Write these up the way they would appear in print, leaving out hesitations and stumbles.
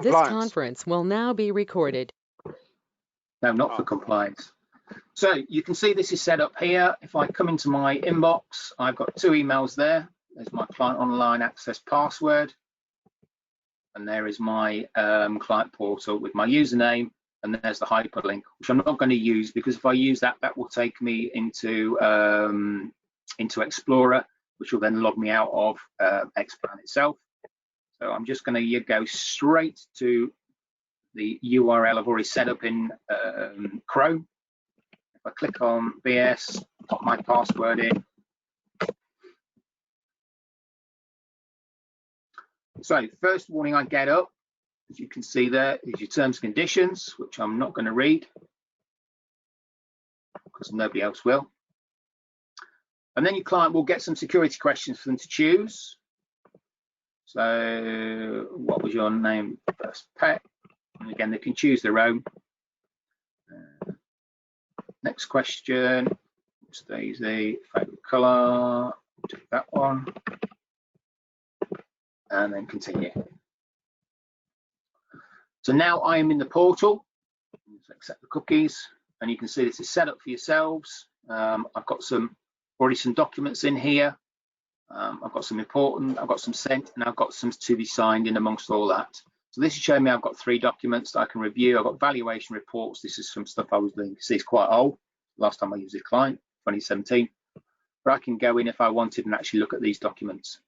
This conference will now be recorded. No, not for compliance. So you can see this is set up here. If I come into my inbox, I've got two emails there. There's my client online access password. And there is my client portal with my username. And there's the hyperlink, which I'm not going to use because if I use that, that will take me into Explorer, which will then log me out of Xplan itself. So I'm just going to go straight to the URL I've already set up in Chrome. If I click on BS, pop my password in. So first warning I get up, as you can see there, is your terms and conditions, which I'm not going to read because nobody else will. And then your client will get some security questions for them to choose. So what was your name? First pet. And again, they can choose their own. Next question. Daisy, favorite color. Take that one. And then continue. So now I am in the portal. Let's accept the cookies. And you can see this is set up for yourselves. I've got already some documents in here. I've got some important, I've got some sent, and I've got some to be signed in amongst all that. So this is showing me I've got 3 documents that I can review. I've got valuation reports. This is some stuff I was doing. You see, it's quite old. Last time I used this client, 2017. But I can go in if I wanted and actually look at these documents.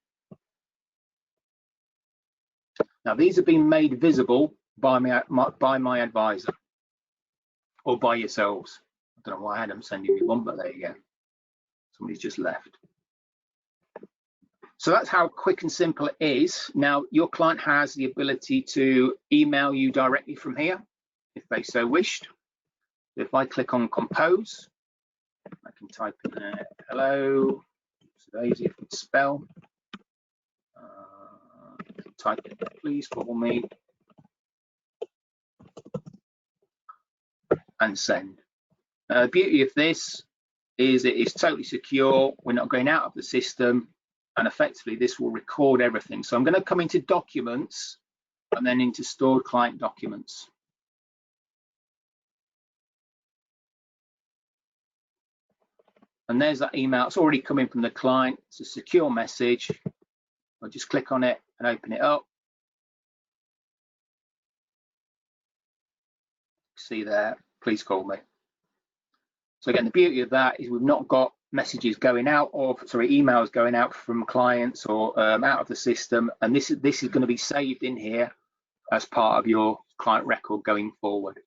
Now these have been made visible by my advisor or by yourselves. I don't know why Adam's sending me one, but there you go. Somebody's just left. So that's how quick and simple it is. Now, your client has the ability to email you directly from here, if they so wished. If I click on Compose, I can type in there, hello, Daisy, if it's spell. Type in, please call me, and send. The beauty of this is it is totally secure. We're not going out of the system. And effectively, this will record everything. So I'm going to come into documents and then into stored client documents. And there's that email. It's already coming from the client. It's a secure message. I'll just click on it and open it up. See there, please call me. So again, the beauty of that is we've not got messages going out emails going out from clients or out of the system, and this is going to be saved in here as part of your client record going forward.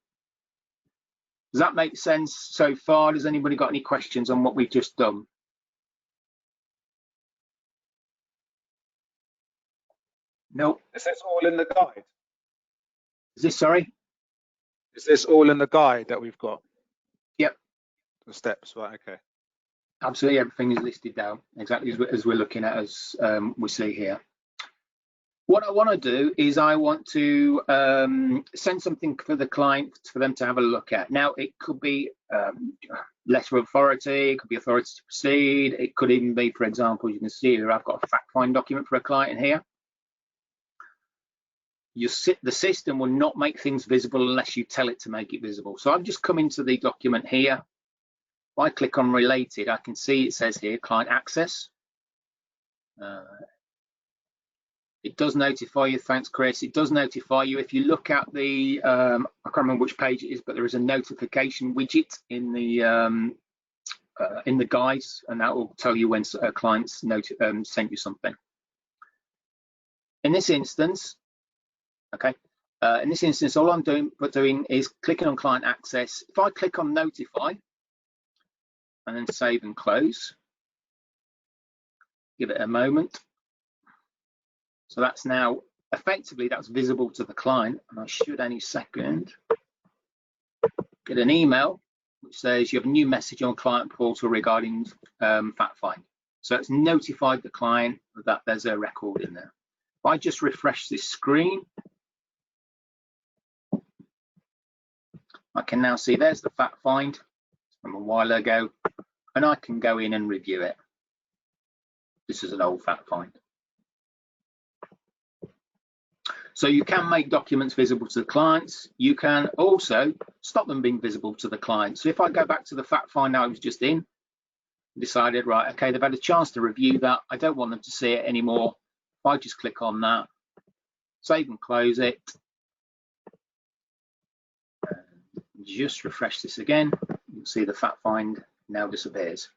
Does that make sense so far? Does anybody got any questions on what we've just done? Nope. Is this all in the guide? Is this, sorry? Is this all in the guide that we've got? Yep. The steps, right, okay. Absolutely, everything is listed down exactly as we're looking at, as we see here. What I want to do is I want to send something for the client for them to have a look at. Now, it could be letter of authority, it could be authority to proceed, it could even be, for example, you can see here, I've got a fact find document for a client in here. The system will not make things visible unless you tell it to make it visible. So I've just come into the document here. If I click on related, I can see it says here client access. It does notify you, thanks Chris, it does notify you. If you look at the, I can't remember which page it is, but there is a notification widget in the guides, and that will tell you when a client's sent you something. In this instance, okay, all I'm doing is clicking on client access. If I click on notify, and then save and close. Give it a moment. So that's now effectively that's visible to the client, and I should any second get an email which says you have a new message on client portal regarding fact find. So it's notified the client that there's a record in there. If I just refresh this screen, I can now see there's the fact find from a while ago, and I can go in and review it. This is an old fact find. So you can make documents visible to the clients. You can also stop them being visible to the client. So if I go back to the fact find I was just in, decided, right, okay, they've had a chance to review that. I don't want them to see it anymore. If I just click on that, save and close it, just refresh this again, you'll see the fact find now disappears.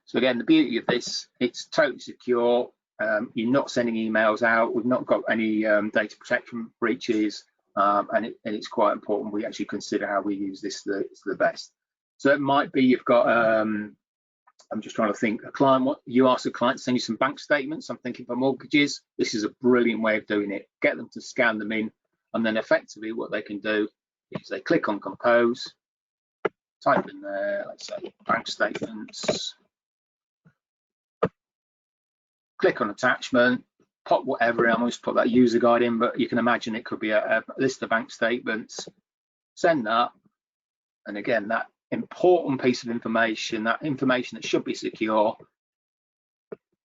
So again, the beauty of this, it's totally secure. You're not sending emails out. We've not got any data protection breaches, and it's quite important we actually consider how we use this to the best. So it might be you've got, I'm just trying to think, a client, what you ask a client to send you some bank statements. I'm thinking for mortgages, this is a brilliant way of doing it. Get them to scan them in, and then effectively what they can do is they click on compose, type in there, let's say bank statements, click on attachment, pop whatever, I almost put that user guide in, but you can imagine it could be a list of bank statements, send that, and again, that important piece of information, that information that should be secure,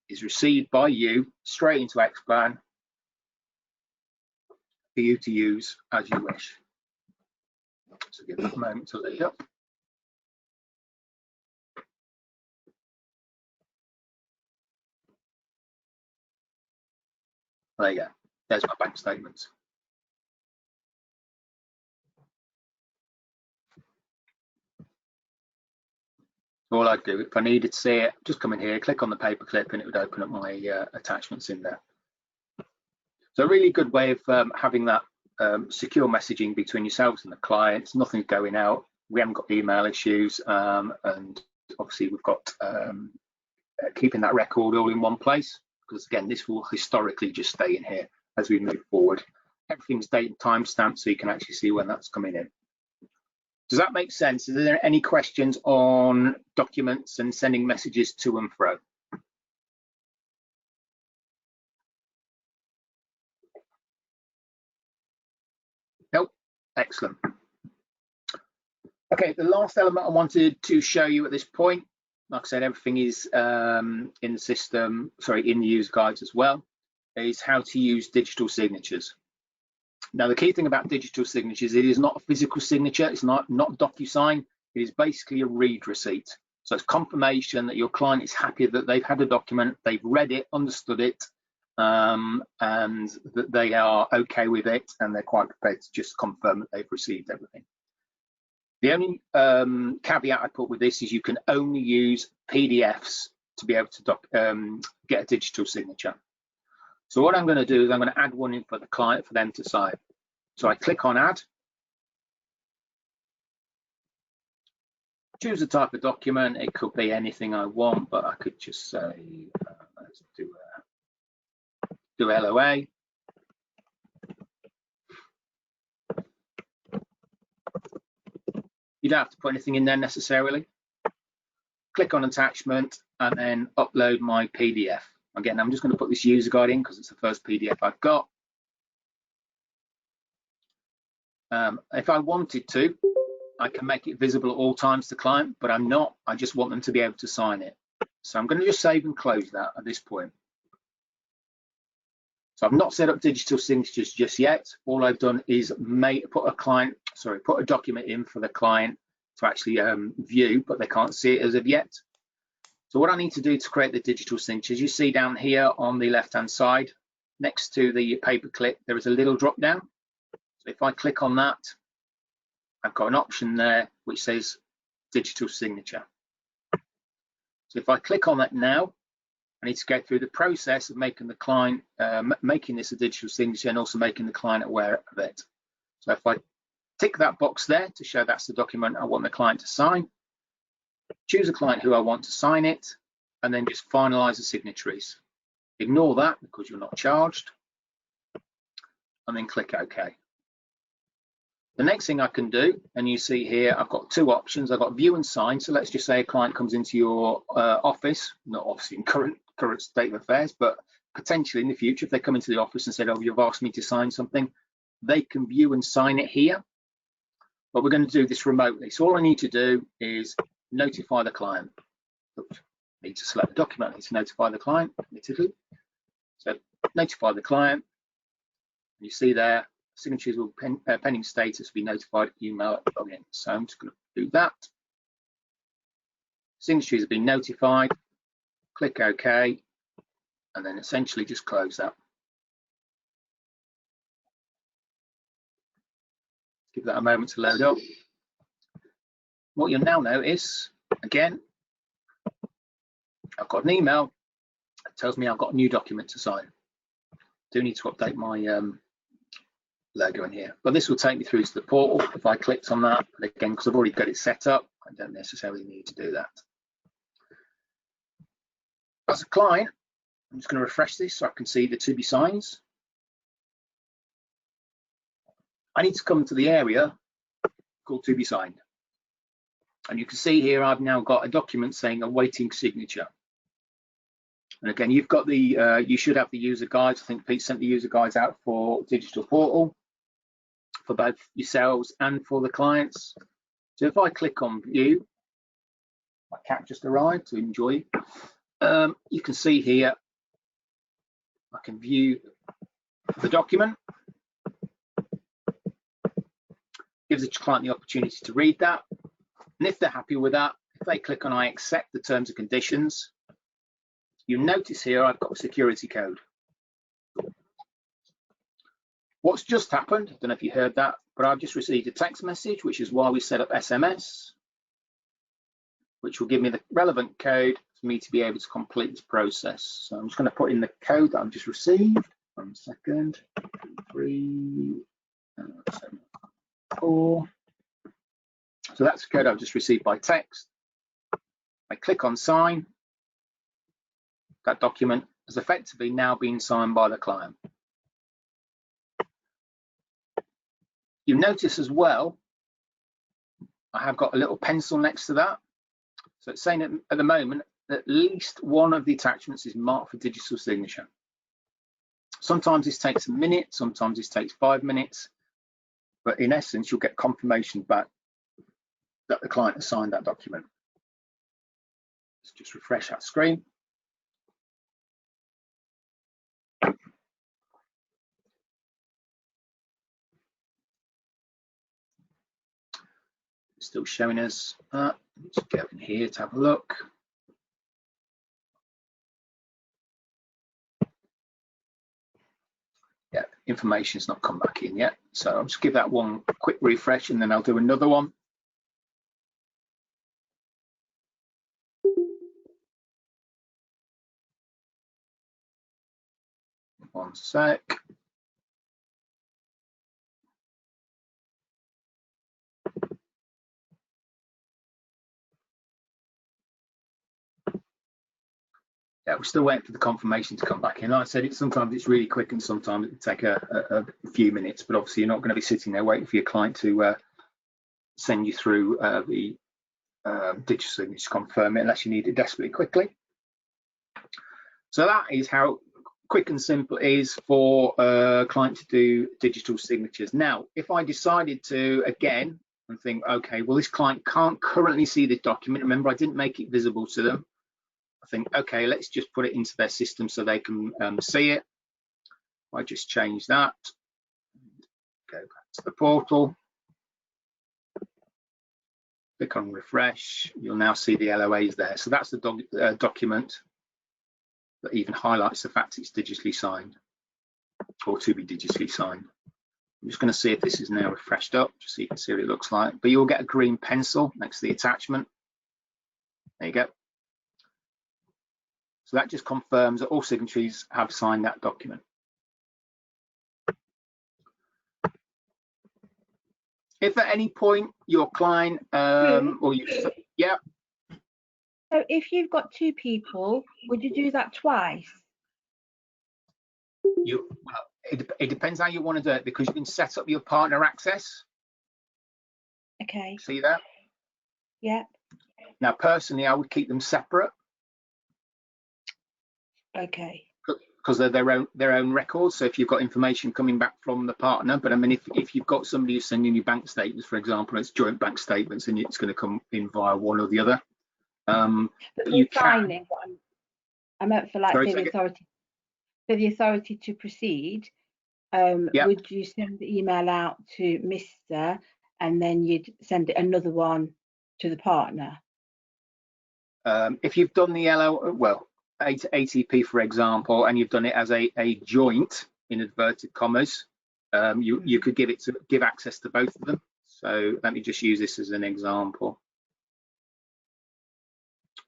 is received by you straight into Xplan for you to use as you wish. So give that a moment to load up. There you go. There's my bank statements. All I'd do, if I needed to see it, just come in here, click on the paperclip, and it would open up my attachments in there. So a really good way of having that secure messaging between yourselves and the clients. Nothing's going out. We haven't got email issues, and obviously we've got keeping that record all in one place, because again, this will historically just stay in here as we move forward. Everything's date and time stamped, so you can actually see when that's coming in. Does that make sense? Are there any questions on documents and sending messages to and fro? Nope. Excellent. Okay, the last element I wanted to show you at this point, like I said, everything is in the system, sorry, in the user guides as well, is how to use digital signatures. Now, the key thing about digital signatures, it is not a physical signature. It's not DocuSign. It is basically a read receipt. So it's confirmation that your client is happy that they've had a document, they've read it, understood it, and that they are okay with it, and they're quite prepared to just confirm that they've received everything. The only caveat I put with this is you can only use PDFs to be able to get a digital signature. So what I'm going to do is I'm going to add one in for the client for them to sign. So I click on add, choose the type of document. It could be anything I want, but I could just say, let's do LOA. You don't have to put anything in there necessarily. Click on attachment and then upload my PDF. Again, I'm just going to put this user guide in because it's the first PDF I've got. If I wanted to, I can make it visible at all times to the client, but I'm not. I just want them to be able to sign it. So I'm going to just save and close that at this point. So I've not set up digital signatures just yet. All I've done is put a document in for the client to actually view, but they can't see it as of yet. So what I need to do to create the digital signatures, you see down here on the left-hand side, next to the paperclip, there is a little drop down. So if I click on that, I've got an option there which says digital signature. So if I click on that now, I need to go through the process of making the client, making this a digital signature and also making the client aware of it. So if I tick that box there to show that's the document I want the client to sign, choose a client who I want to sign it, and then just finalize the signatories. Ignore that because you're not charged, and then click OK. The next thing I can do, and you see here, I've got two options. I've got view and sign. So let's just say a client comes into your office, not obviously in current state of affairs, but potentially in the future, if they come into the office and said, oh, you've asked me to sign something, they can view and sign it here. But we're going to do this remotely. So all I need to do is notify the client. Oops, I need to select the document. I need to notify the client, admittedly. So notify the client. You see there, signatures will pending status be notified email at login. So I'm just going to do that. Signatures have been notified. Click OK, and then essentially just close that. Give that a moment to load up. What you'll now notice, again, I've got an email that tells me I've got a new document to sign. Do need to update my logo in here, but this will take me through to the portal. If I clicked on that, but again, because I've already got it set up, I don't necessarily need to do that. As a client, I'm just going to refresh this so I can see the to be signs. I need to come to the area called to be signed. And you can see here I've now got a document saying awaiting signature. And again, you've got the, you should have the user guides. I think Pete sent the user guides out for Digital Portal for both yourselves and for the clients. So if I click on view, my cat just arrived to enjoy. You can see here, I can view the document. Gives the client the opportunity to read that. And if they're happy with that, if they click on I accept the terms and conditions, you notice here I've got a security code. What's just happened, I don't know if you heard that, but I've just received a text message, which is why we set up SMS, which will give me the relevant code for me to be able to complete this process. So I'm just going to put in the code that I've just received. 1 second, 3, 7, 4. So that's the code I've just received by text. I click on sign. That document has effectively now been signed by the client. You notice as well, I have got a little pencil next to that. So it's saying that at the moment, at least one of the attachments is marked for digital signature. Sometimes this takes a minute, sometimes this takes 5 minutes, but in essence, you'll get confirmation back that the client has signed that document. Let's just refresh that screen. It's still showing us that. Let's go in here to have a look. Yeah, information's not come back in yet. So I'll just give that one a quick refresh and then I'll do another one. One sec. Yeah, we're still waiting for the confirmation to come back in. Like I said, sometimes it's really quick and sometimes it can take a few minutes, but obviously you're not going to be sitting there waiting for your client to send you through the digital signature to confirm it unless you need it desperately quickly. So that is how quick and simple it is for a client to do digital signatures. Now, if I decided to, again, and think, okay, well, this client can't currently see the document. Remember, I didn't make it visible to them. I think, okay, let's just put it into their system so they can see it. I just change that. Go back to the portal. Click on refresh. You'll now see the LOAs there. So that's the document that even highlights the fact it's digitally signed or to be digitally signed. I'm just going to see if this is now refreshed up, just so you can see what it looks like. But you'll get a green pencil next to the attachment. There you go. So that just confirms that all signatories have signed that document. If at any point your client or you, yeah. So if you've got 2 people, would you do that twice? Well, it depends how you want to do it, because you can set up your partner access. Okay. See that? Yeah. Now, personally, I would keep them separate. Okay. Because they're their own records. So if you've got information coming back from the partner, but I mean, if you've got somebody who's sending you bank statements, for example, it's joint bank statements, and it's going to come in via one or the other. But you signing, I meant for like Sorry, the authority to proceed. Yeah. would you send the email out to Mr. and then you'd send another one to the partner? If you've done the ATP, for example, and you've done it as a joint, in inverted commas, you could give access to both of them. So let me just use this as an example.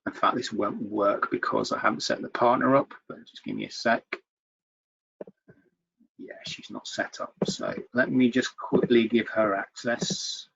In fact, this won't work because I haven't set the partner up, but just give me a sec. Yeah, she's not set up. So let me just quickly give her access.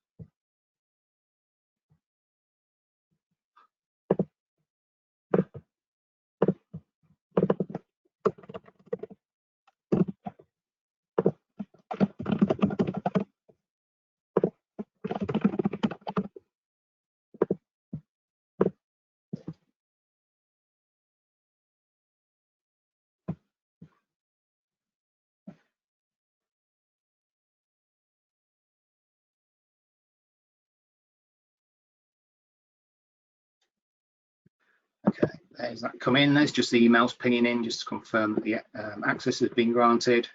Okay, there's that come in. There's just the emails pinging in just to confirm that the access has been granted.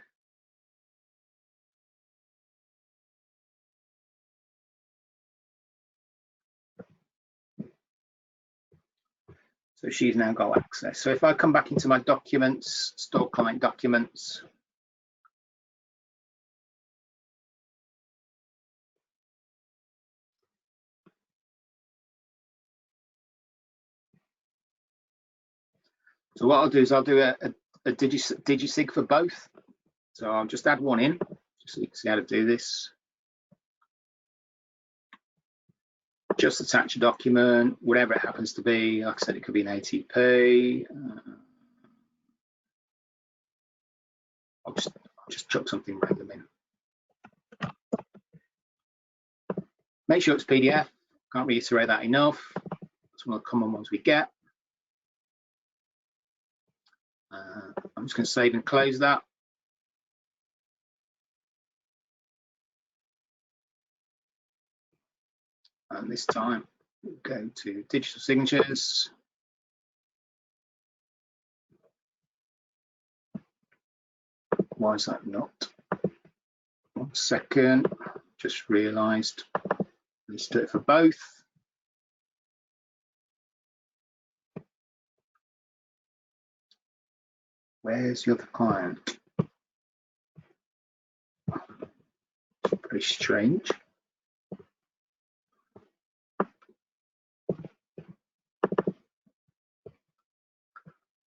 So she's now got access. So if I come back into my documents, store client documents, so what I'll do is I'll do a digisig for both. So I'll just add one in, just so you can see how to do this. Just attach a document, whatever it happens to be. Like I said, it could be an ATP. I'll just chuck something random in. Make sure it's PDF. Can't reiterate that enough. That's one of the common ones we get. I'm just going to save and close that. And this time, we'll go to digital signatures. Why is that not? 1 second, just realized. Let's do it for both. Where's the other client? Very strange.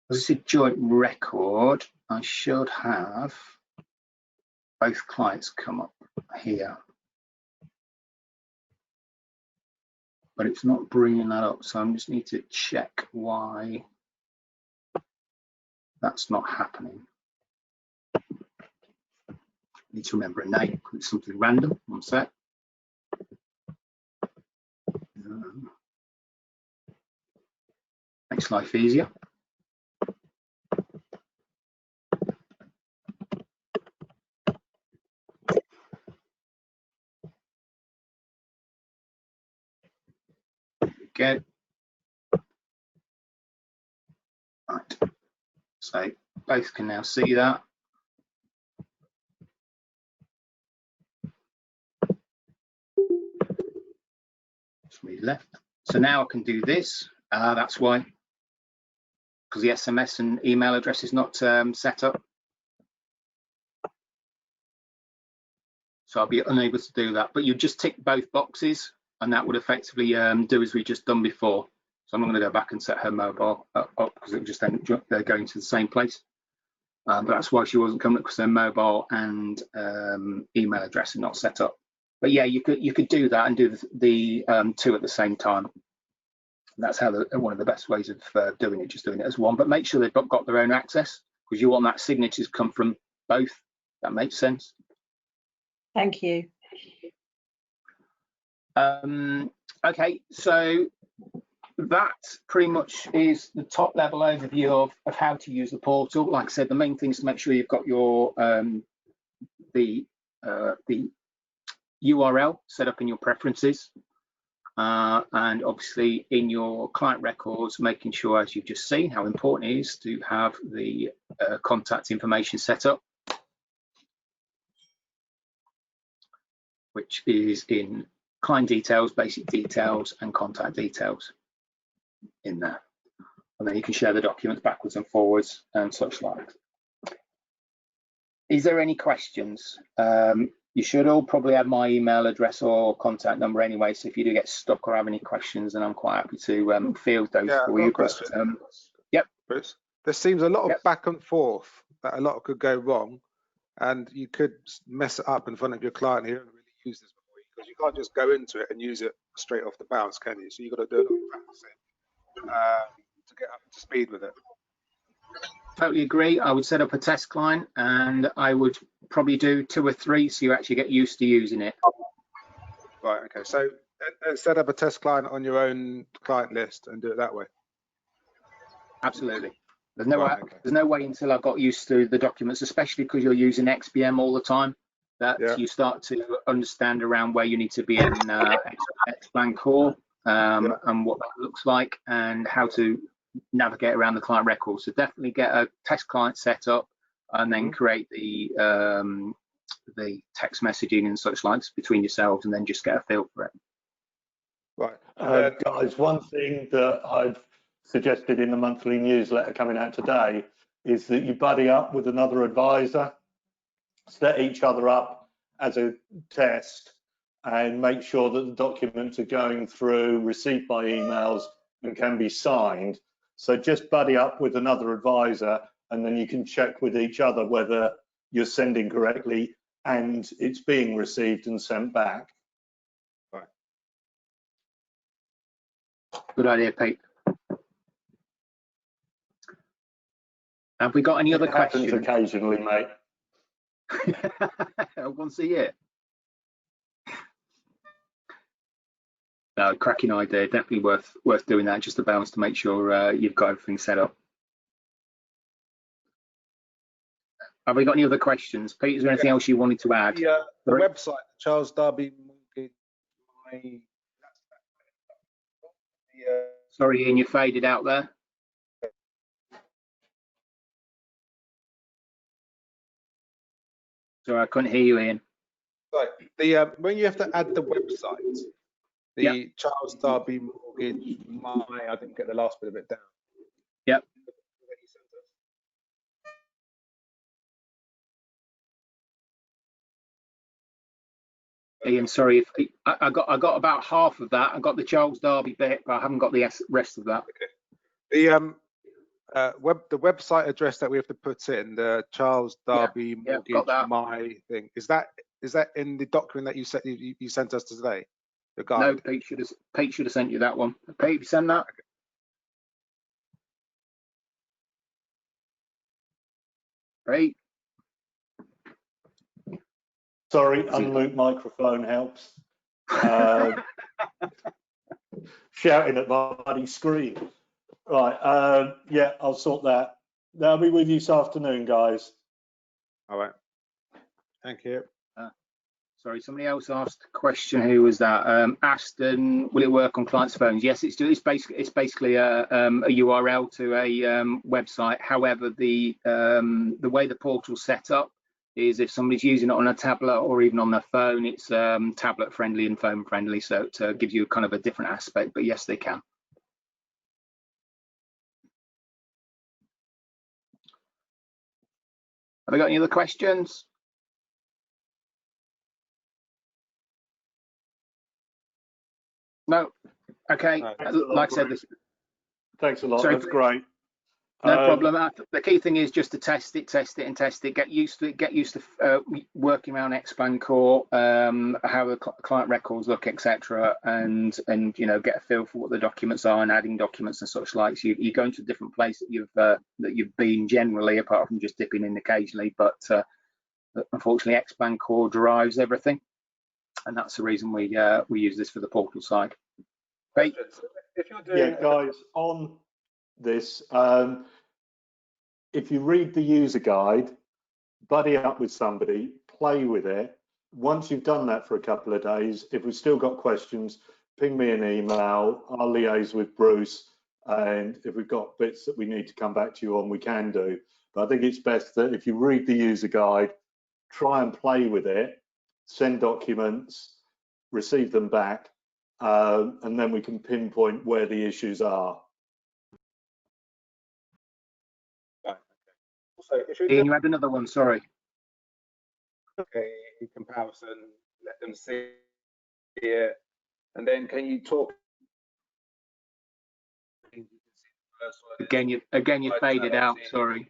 As it's a joint record, I should have both clients come up here. But it's not bringing that up, so I just need to check why that's not happening. Need to remember a name, it's something random. 1 sec. Makes life easier. There we go. Right. So both can now see that. Just read left. So now I can do this. That's why, because the SMS and email address is not set up. So I'll be unable to do that. But you just tick both boxes, and that would effectively do as we just done before. So I'm not going to go back and set her mobile up because it would just end up going to the same place. But that's why she wasn't coming up, because her mobile and email address are not set up. But yeah, you could do that and do the two at the same time. And that's how one of the best ways of doing it, just doing it as one. But make sure they've got their own access, because you want that signature to come from both. That makes sense. Thank you. Okay, so that pretty much is the top level overview of how to use the portal. Like I said, the main thing is to make sure you've got your the URL set up in your preferences, and obviously in your client records, making sure, as you've just seen, how important it is to have the contact information set up. which is in client details, basic details, and contact details in there. And then you can share the documents backwards and forwards and such like. Is there any questions? You should all probably have my email address or contact number anyway, so if you do get stuck or have any questions, then I'm quite happy to field those for you. But, yep. Bruce, there seems a lot of Yep. back and forth that a lot could go wrong, and you could mess it up in front of your client who don't really use this before, because you can't just go into it and use it straight off the bounce, can you? So you've got to do a lot of practicing to get up to speed with it. Totally agree. I would set up a test client and I would probably do 2 or 3 so you actually get used to using it. Right, okay. So set up a test client on your own client list and do it that way. Absolutely. There's no, Right, okay. there's no way until I got used to the documents, especially because you're using XBM all the time, that you start to understand around where you need to be in Xplan Core and what that looks like and how to navigate around the client record. So definitely get a test client set up and then create the text messaging and such likes between yourselves, and then just get a feel for it. Right. Guys, one thing that I've suggested in the monthly newsletter coming out today is that you buddy up with another advisor, set each other up as a test, and make sure that the documents are going through, received by emails, and can be signed. So just buddy up with another advisor, and then you can check with each other whether you're sending correctly and it's being received and sent back. Right. Good idea, Pete. Have we got any other questions? Happens occasionally, mate. Once a year. No, cracking idea. Definitely worth doing that just to balance to make sure you've got everything set up. Have we got any other questions? Pete, is there anything else you wanted to add? The website, Charles Darby Mortgage. Sorry, Ian, you faded out there. Sorry, I couldn't hear you, Ian. Right. When you have to add the website, the Charles Darby Mortgage, I didn't get the last bit of it down. Yep. Ian, sorry, if I got about half of that. I got the Charles Darby bit, but I haven't got the rest of that. Okay. The website address that we have to put in, the Charles Darby Mortgage thing, is that in the document that you sent us today? The guide? No, Pete should have sent you that one. Pete, you send that? Okay. Pete. Sorry, unmute microphone helps. Shouting at my bloody screen. Right, yeah, I'll sort that. I'll be with you this afternoon, guys. All right. Thank you. Sorry, somebody else asked a question. Who was that? Aston, will it work on clients' phones? Yes, it's basically a URL to a website. However, the way the portal's set up is if somebody's using it on a tablet or even on their phone, it's tablet friendly and phone friendly, so it gives you kind of a different aspect. But yes, they can. Have I got any other questions? No. Okay. Like I said, this. Thanks a lot. Sorry, that's great. No problem. The key thing is just to test it. Get used to it. Get used to working around Xplan Core, how the client records look, etc., and get a feel for what the documents are and adding documents and such like. So you go into a different place that you've been generally, apart from just dipping in occasionally. But unfortunately, Xplan Core drives everything, and that's the reason we use this for the portal side. Great. If you're doing, guys, on this, if you read the user guide, buddy up with somebody, play with it. Once you've done that for a couple of days, if we've still got questions, ping me an email. I'll liaise with Bruce, and if we've got bits that we need to come back to you on, we can do. But I think it's best that if you read the user guide, try and play with it, send documents, receive them back, and then we can pinpoint where the issues are. Right. So if you Ian, do you had another one, sorry. a comparison, let them see it, and then can you talk? Again, you faded out, sorry.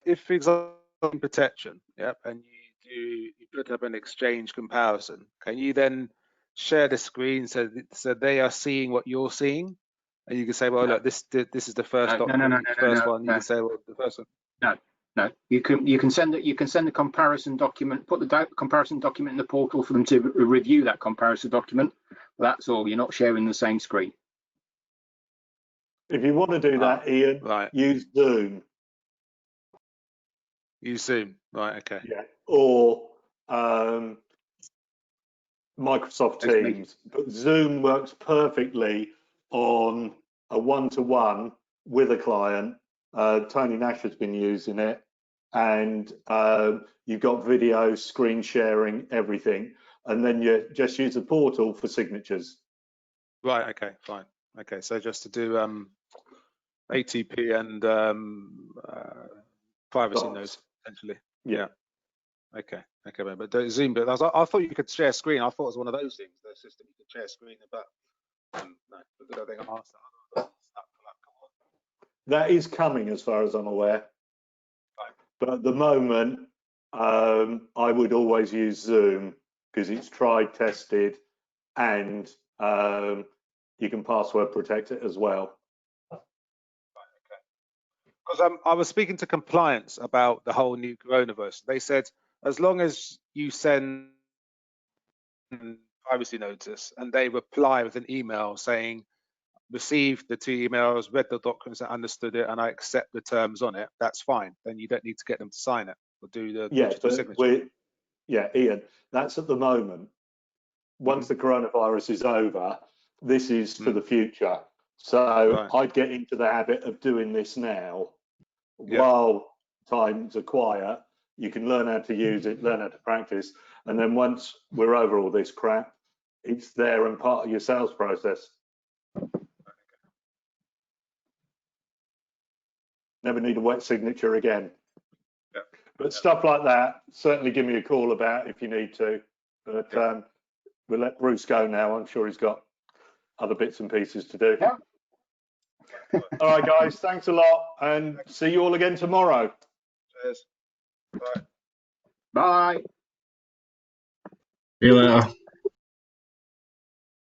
If, for example, protection, yep, and you put up an exchange comparison, can you then share the screen so they are seeing what you're seeing, and you can say, well, No. look, this is the first No, document, first one. You no. can say, well, the first one. No, you can send the comparison document, put the comparison document in the portal for them to review that comparison document. That's all. You're not sharing the same screen. If you want to do that, Ian, Right. use Zoom. Use Zoom. Right. Okay. Yeah. Or Microsoft Teams. But Zoom works perfectly on a one-to-one with a client. Tony Nash has been using it, and you've got video, screen sharing, everything, and then you just use the portal for signatures. Right. Okay. Fine. Okay. So just to do ATP and privacy notes, essentially. Yeah. Okay. Okay. But the Zoom, but I thought you could share screen. I thought it was one of those things, the system you could share screen, but no. But I think I asked that. That is coming, as far as I'm aware. Right. But at the moment, I would always use Zoom because it's tried, tested, and you can password protect it as well. Because I was speaking to compliance about the whole new coronavirus. They said as long as you send privacy notice and they reply with an email saying received the 2 emails, read the documents, and understood it, and I accept the terms on it, that's fine. Then you don't need to get them to sign it or do the digital signature. Ian, that's at the moment. Once the coronavirus is over, this is for the future. So I'd get into the habit of doing this now while times are quiet. You can learn how to use it, learn how to practice, and then once we're over all this crap, it's there and part of your sales process. Never need a wet signature again. But stuff like that, certainly give me a call about if you need to. But we'll let Bruce go now. I'm sure he's got other bits and pieces to do. Yeah. All right, guys, thanks a lot, and see you all again tomorrow. Cheers. Bye. Bye. See you later.